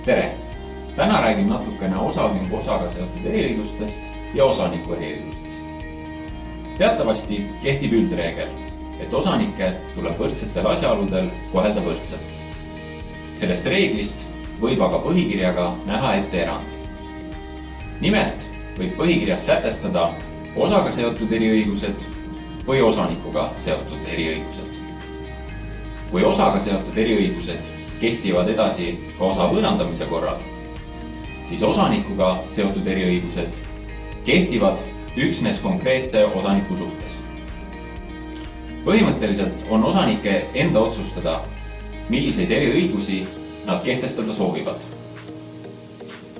Tere! Täna räägin natukene osaühingu osaga seotud eriõigustest ja osaniku eriõigustest. Teatavasti kehtib üldreegel, et osanikke tuleb võrdsetel asjaoludel kohelda võrdselt. Sellest reeglist võib aga põhikirjaga näha ette erandi. Nimelt võib põhikirjas sätestada osaga seotud eriõigused või osanikuga seotud eriõigused. Kui osaga seotud eriõigused kehtivad edasi ka osa võõrandamise korral, siis osanikuga seotud eriõigused kehtivad üksnes konkreetse osaniku suhtes. Põhimõtteliselt on osanike enda otsustada, milliseid eriõigusi nad kehtestada soovivad.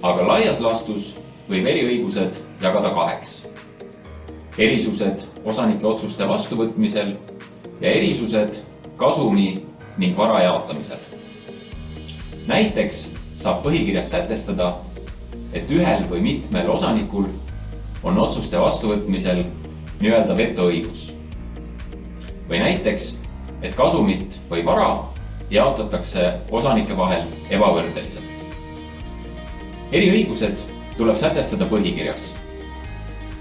Aga laias laastus võib eriõigused jagada kaheks. Erisused osanike otsuste vastuvõtmisel ja erisused kasumi ning vara jaotamisel. Näiteks saab põhikirjas sätestada, et ühel või mitmel osanikul on otsuste vastuvõtmisel nii-öelda vetoõigus. Või näiteks, et kasumit või vara jaotatakse osanike vahel ebavõrdeliselt. Eriõigused tuleb sätestada põhikirjas.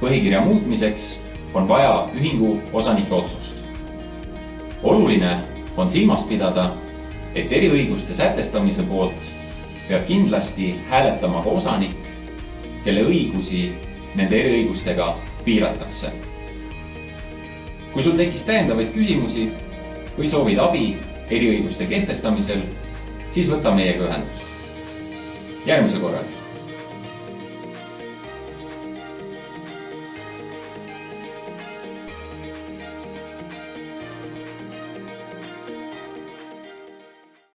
Põhikirja muutmiseks on vaja ühingu osanike otsust. Oluline on silmas pidada, et eriõiguste sätestamise poolt peab kindlasti hääletama ka osanik, kelle õigusi nende eriõigustega piiratakse. Kui sul tekkis täiendavaid küsimusi või soovid abi eriõiguste kehtestamisel, siis võta meiega ühendust. Järgmise korral!